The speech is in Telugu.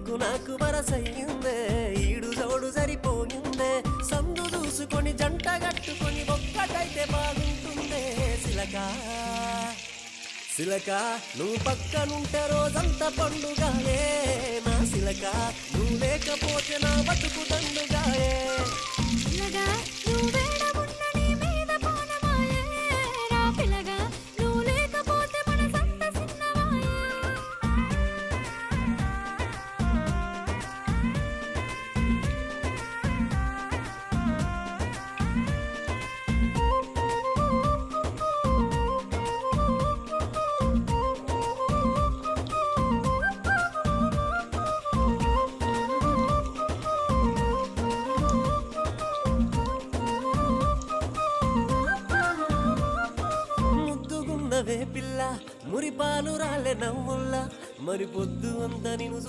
నీకు నాకు వరసయ్యిందే ఈడు జోడు సరిపోయిందే సందు చూసుకొని జంట గట్టుకొని ఒక్కటైతే బాగుంటుందే సిలకా సిలక నువ్వు పక్కనుంటే రోజంతా పండుగాయే నా సిలక నువ్వు లేకపోతే నా బతుకు దండుగాయే పిల్లగా నువ్వేడ ఉన్న నీ మీద పోనమాయే రా పిల్లగా నువ్వు లేకపోతే మనసంత సిన్నవాయే ముద్దుగున్నవే పిల్ల మురిపాలు రాలే నవ్వుల్లా మరి పొద్దు అంతా నేను